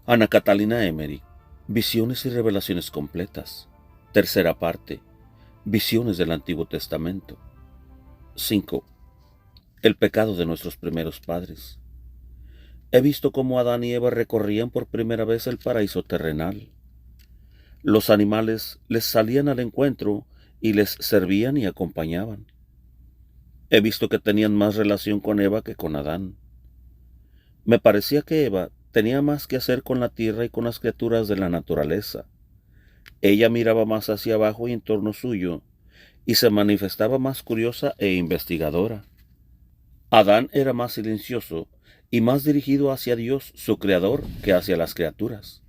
Ana Catalina Emery, Visiones y Revelaciones Completas. Tercera parte. Visiones del Antiguo Testamento. 5. El pecado de nuestros primeros padres. He visto cómo Adán y Eva recorrían por primera vez el paraíso terrenal. Los animales les salían al encuentro y les servían y acompañaban. He visto que tenían más relación con Eva que con Adán. Me parecía que Eva tenía más que hacer con la tierra y con las criaturas de la naturaleza. Ella miraba más hacia abajo y en torno suyo, y se manifestaba más curiosa e investigadora. Adán era más silencioso y más dirigido hacia Dios, su creador, que hacia las criaturas.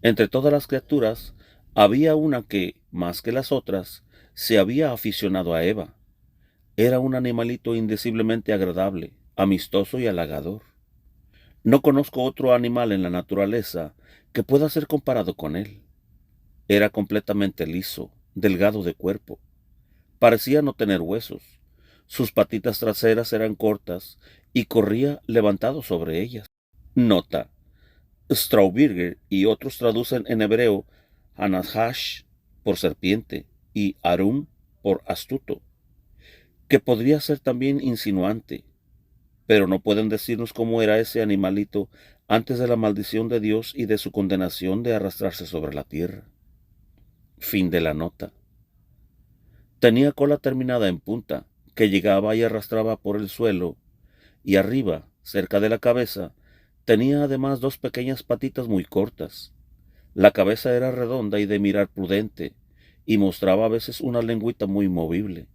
Entre todas las criaturas, había una que, más que las otras, se había aficionado a Eva. Era un animalito indeciblemente agradable, amistoso y halagador. No conozco otro animal en la naturaleza que pueda ser comparado con él. Era completamente liso, delgado de cuerpo. Parecía no tener huesos. Sus patitas traseras eran cortas y corría levantado sobre ellas. Nota: Straubinger y otros traducen en hebreo Anahash por serpiente y Arum por astuto, que podría ser también insinuante, pero no pueden decirnos cómo era ese animalito antes de la maldición de Dios y de su condenación de arrastrarse sobre la tierra. Fin de la nota. Tenía cola terminada en punta, que llegaba y arrastraba por el suelo, y arriba, cerca de la cabeza, tenía además dos pequeñas patitas muy cortas. La cabeza era redonda y de mirar prudente, y mostraba a veces una lengüita muy movible.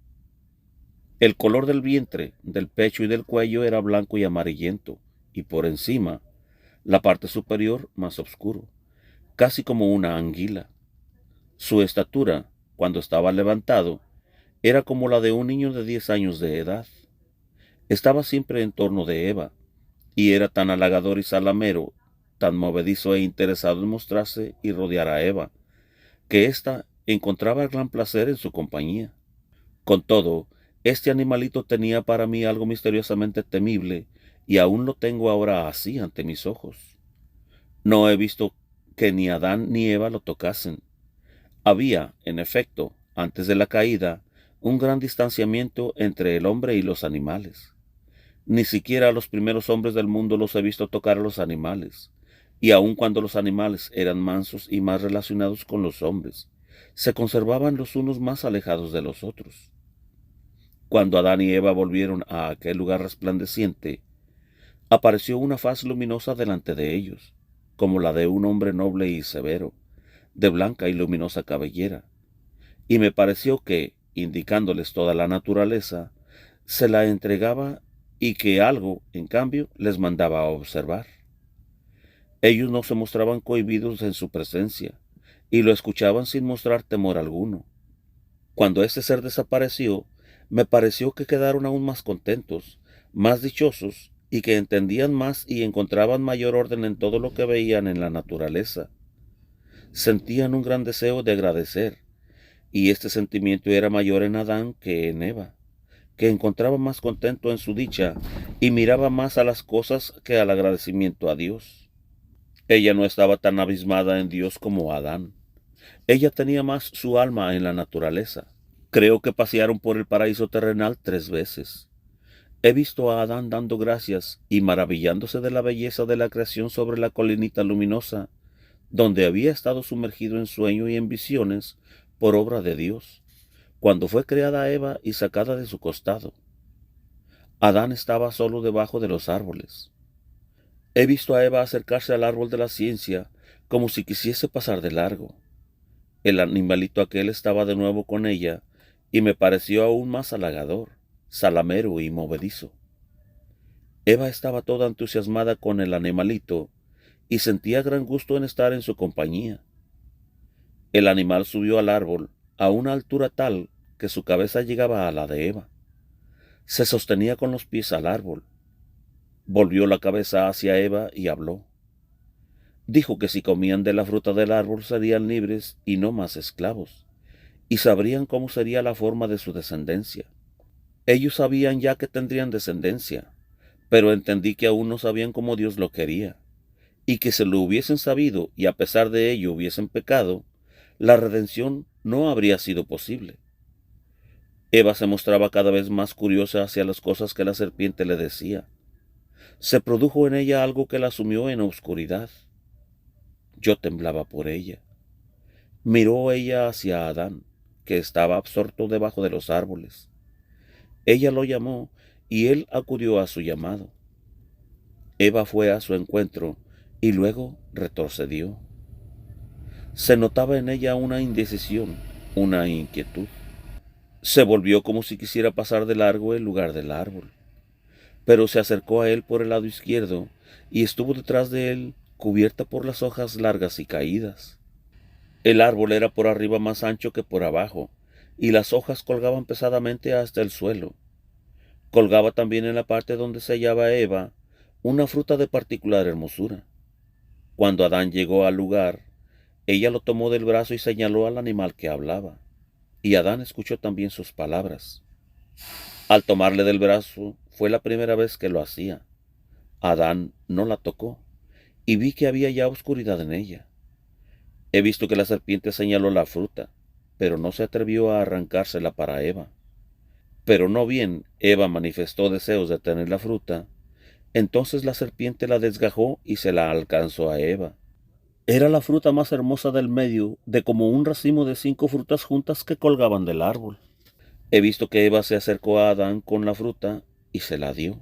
El color del vientre, del pecho y del cuello era blanco y amarillento, y por encima, la parte superior más oscuro, casi como una anguila. Su estatura, cuando estaba levantado, era como la de un niño de 10 años de edad. Estaba siempre en torno de Eva, y era tan halagador y salamero, tan movedizo e interesado en mostrarse y rodear a Eva, que ésta encontraba gran placer en su compañía. Con todo, este animalito tenía para mí algo misteriosamente temible, y aún lo tengo ahora así ante mis ojos. No he visto que ni Adán ni Eva lo tocasen. Había, en efecto, antes de la caída, un gran distanciamiento entre el hombre y los animales. Ni siquiera a los primeros hombres del mundo los he visto tocar a los animales, y aun cuando los animales eran mansos y más relacionados con los hombres, se conservaban los unos más alejados de los otros. Cuando Adán y Eva volvieron a aquel lugar resplandeciente, apareció una faz luminosa delante de ellos, como la de un hombre noble y severo, de blanca y luminosa cabellera, y me pareció que, indicándoles toda la naturaleza, se la entregaba y que algo, en cambio, les mandaba a observar. Ellos no se mostraban cohibidos en su presencia, y lo escuchaban sin mostrar temor alguno. Cuando este ser desapareció, me pareció que quedaron aún más contentos, más dichosos, y que entendían más y encontraban mayor orden en todo lo que veían en la naturaleza. Sentían un gran deseo de agradecer, y este sentimiento era mayor en Adán que en Eva, que encontraba más contento en su dicha y miraba más a las cosas que al agradecimiento a Dios. Ella no estaba tan abismada en Dios como Adán. Ella tenía más su alma en la naturaleza. Creo que pasearon por el paraíso terrenal 3 veces. He visto a Adán dando gracias y maravillándose de la belleza de la creación sobre la colinita luminosa, donde había estado sumergido en sueño y en visiones por obra de Dios, cuando fue creada Eva y sacada de su costado. Adán estaba solo debajo de los árboles. He visto a Eva acercarse al árbol de la ciencia como si quisiese pasar de largo. El animalito aquel estaba de nuevo con ella y me pareció aún más halagador, salamero y movedizo. Eva estaba toda entusiasmada con el animalito y sentía gran gusto en estar en su compañía. El animal subió al árbol a una altura tal que su cabeza llegaba a la de Eva. Se sostenía con los pies al árbol. Volvió la cabeza hacia Eva y habló. Dijo que si comían de la fruta del árbol serían libres y no más esclavos, y sabrían cómo sería la forma de su descendencia. Ellos sabían ya que tendrían descendencia, pero entendí que aún no sabían cómo Dios lo quería, y que si lo hubiesen sabido y a pesar de ello hubiesen pecado, la redención no habría sido posible. Eva se mostraba cada vez más curiosa hacia las cosas que la serpiente le decía. Se produjo en ella algo que la sumió en oscuridad. Yo temblaba por ella. Miró ella hacia Adán, que estaba absorto debajo de los árboles. Ella lo llamó y él acudió a su llamado. Eva fue a su encuentro y luego retrocedió. Se notaba en ella una indecisión, una inquietud. Se volvió como si quisiera pasar de largo en lugar del árbol, pero se acercó a él por el lado izquierdo y estuvo detrás de él, cubierta por las hojas largas y caídas. El árbol era por arriba más ancho que por abajo, y las hojas colgaban pesadamente hasta el suelo. Colgaba también en la parte donde se hallaba Eva una fruta de particular hermosura. Cuando Adán llegó al lugar, ella lo tomó del brazo y señaló al animal que hablaba, y Adán escuchó también sus palabras. Al tomarle del brazo fue la primera vez que lo hacía. Adán no la tocó, y vi que había ya oscuridad en ella. He visto que la serpiente señaló la fruta, pero no se atrevió a arrancársela para Eva. Pero no bien Eva manifestó deseos de tener la fruta, entonces la serpiente la desgajó y se la alcanzó a Eva. Era la fruta más hermosa del medio, de como un racimo de 5 frutas juntas que colgaban del árbol. He visto que Eva se acercó a Adán con la fruta y se la dio,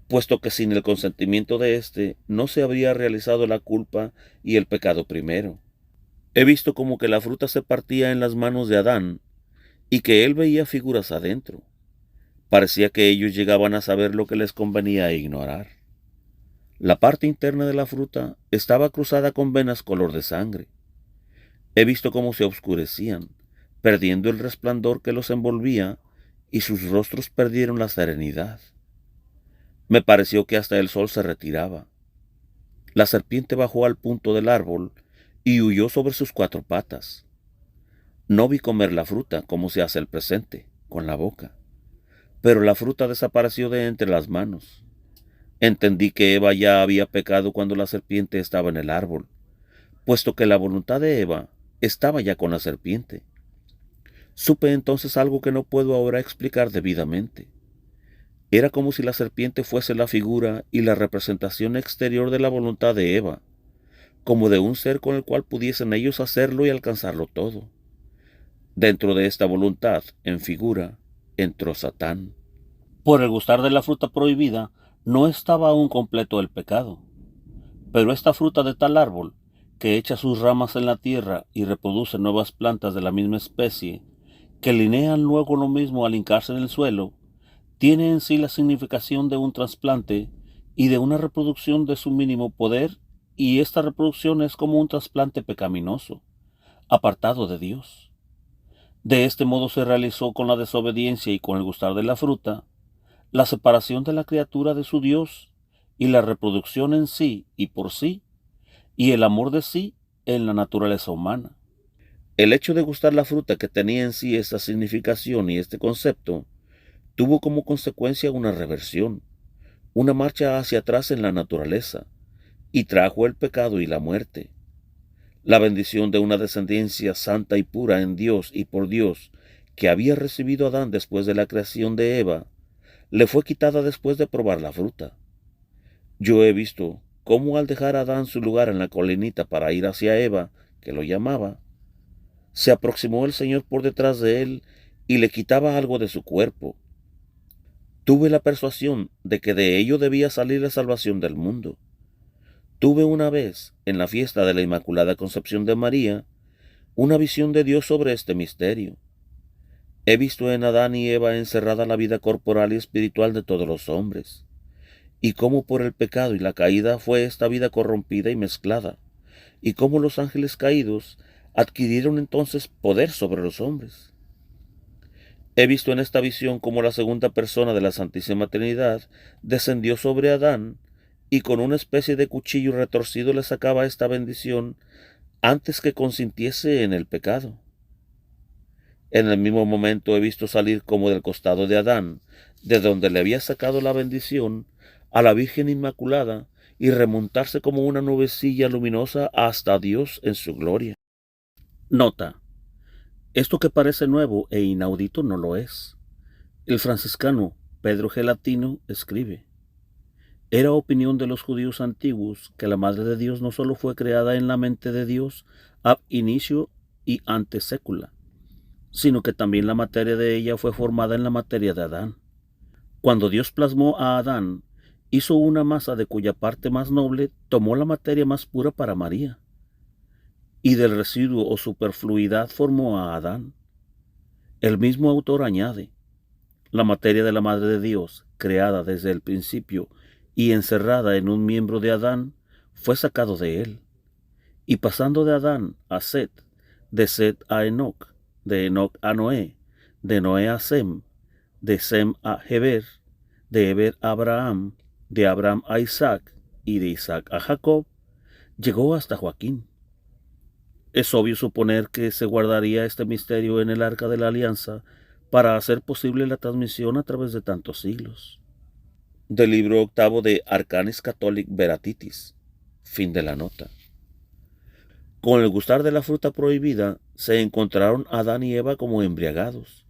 puesto que sin el consentimiento de éste no se habría realizado la culpa y el pecado primero. He visto como que la fruta se partía en las manos de Adán y que él veía figuras adentro. Parecía que ellos llegaban a saber lo que les convenía ignorar. La parte interna de la fruta estaba cruzada con venas color de sangre. He visto cómo se oscurecían, perdiendo el resplandor que los envolvía, y sus rostros perdieron la serenidad. Me pareció que hasta el sol se retiraba. La serpiente bajó al punto del árbol y huyó sobre sus 4 patas. No vi comer la fruta como se hace el presente, con la boca, pero la fruta desapareció de entre las manos. Entendí que Eva ya había pecado cuando la serpiente estaba en el árbol, puesto que la voluntad de Eva estaba ya con la serpiente. Supe entonces algo que no puedo ahora explicar debidamente. Era como si la serpiente fuese la figura y la representación exterior de la voluntad de Eva, como de un ser con el cual pudiesen ellos hacerlo y alcanzarlo todo. Dentro de esta voluntad, en figura, entró Satán. Por el gustar de la fruta prohibida, no estaba aún completo el pecado. Pero esta fruta de tal árbol, que echa sus ramas en la tierra y reproduce nuevas plantas de la misma especie, que linean luego lo mismo al hincarse en el suelo, tiene en sí la significación de un trasplante y de una reproducción de su mínimo poder, y esta reproducción es como un trasplante pecaminoso, apartado de Dios. De este modo se realizó con la desobediencia y con el gustar de la fruta, la separación de la criatura de su Dios, y la reproducción en sí y por sí, y el amor de sí en la naturaleza humana. El hecho de gustar la fruta que tenía en sí esta significación y este concepto, tuvo como consecuencia una reversión, una marcha hacia atrás en la naturaleza, y trajo el pecado y la muerte. La bendición de una descendencia santa y pura en Dios y por Dios, que había recibido Adán después de la creación de Eva, le fue quitada después de probar la fruta. Yo he visto cómo al dejar a Adán su lugar en la colinita para ir hacia Eva, que lo llamaba, se aproximó el Señor por detrás de él y le quitaba algo de su cuerpo. Tuve la persuasión de que de ello debía salir la salvación del mundo. Tuve una vez, en la fiesta de la Inmaculada Concepción de María, una visión de Dios sobre este misterio. He visto en Adán y Eva encerrada la vida corporal y espiritual de todos los hombres, y cómo por el pecado y la caída fue esta vida corrompida y mezclada, y cómo los ángeles caídos adquirieron entonces poder sobre los hombres. He visto en esta visión cómo la segunda persona de la Santísima Trinidad descendió sobre Adán y con una especie de cuchillo retorcido le sacaba esta bendición antes que consintiese en el pecado. En el mismo momento he visto salir como del costado de Adán, de donde le había sacado la bendición, a la Virgen Inmaculada, y remontarse como una nubecilla luminosa hasta Dios en su gloria. Nota: esto que parece nuevo e inaudito no lo es. El franciscano Pedro Gelatino escribe: era opinión de los judíos antiguos que la Madre de Dios no sólo fue creada en la mente de Dios ab inicio y ante sécula, sino que también la materia de ella fue formada en la materia de Adán. Cuando Dios plasmó a Adán, hizo una masa de cuya parte más noble tomó la materia más pura para María, y del residuo o superfluidad formó a Adán. El mismo autor añade: la materia de la Madre de Dios, creada desde el principio y encerrada en un miembro de Adán, fue sacado de él. Y pasando de Adán a Set, de Set a Enoc, de Enoc a Noé, de Noé a Sem, de Sem a Heber, de Heber a Abraham, de Abraham a Isaac y de Isaac a Jacob, llegó hasta Joaquín. Es obvio suponer que se guardaría este misterio en el arca de la alianza para hacer posible la transmisión a través de tantos siglos. Del libro octavo de Arcanis Catholic Veratitis. Fin de la nota. Con el gustar de la fruta prohibida, se encontraron Adán y Eva como embriagados,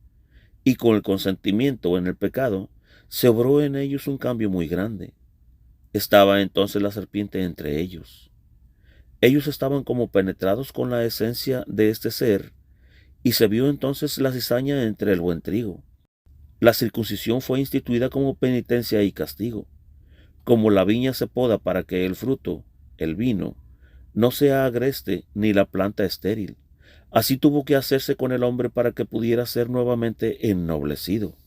y con el consentimiento en el pecado, se obró en ellos un cambio muy grande. Estaba entonces la serpiente entre ellos. Ellos estaban como penetrados con la esencia de este ser, y se vio entonces la cizaña entre el buen trigo. La circuncisión fue instituida como penitencia y castigo. Como la viña se poda para que el fruto, el vino, no sea agreste ni la planta estéril, así tuvo que hacerse con el hombre para que pudiera ser nuevamente ennoblecido.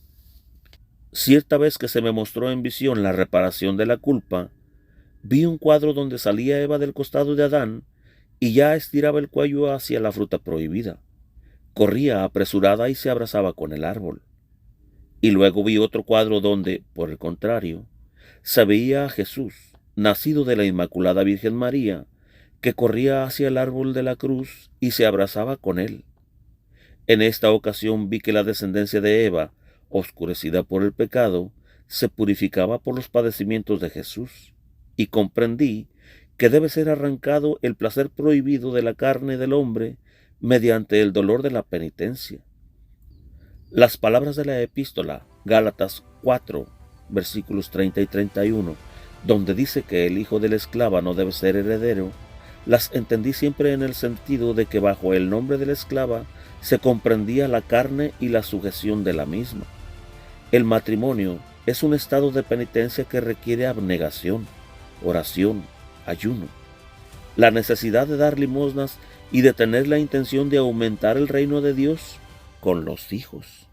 Cierta vez que se me mostró en visión la reparación de la culpa, vi un cuadro donde salía Eva del costado de Adán y ya estiraba el cuello hacia la fruta prohibida. Corría apresurada y se abrazaba con el árbol. Y luego vi otro cuadro donde, por el contrario, se veía a Jesús, nacido de la Inmaculada Virgen María, que corría hacia el árbol de la cruz y se abrazaba con él. En esta ocasión vi que la descendencia de Eva, oscurecida por el pecado, se purificaba por los padecimientos de Jesús, y comprendí que debe ser arrancado el placer prohibido de la carne del hombre mediante el dolor de la penitencia. Las palabras de la epístola, Gálatas 4, versículos 30 y 31, donde dice que el hijo de la esclava no debe ser heredero, las entendí siempre en el sentido de que bajo el nombre de la esclava se comprendía la carne y la sujeción de la misma. El matrimonio es un estado de penitencia que requiere abnegación, oración, ayuno, la necesidad de dar limosnas y de tener la intención de aumentar el reino de Dios con los hijos.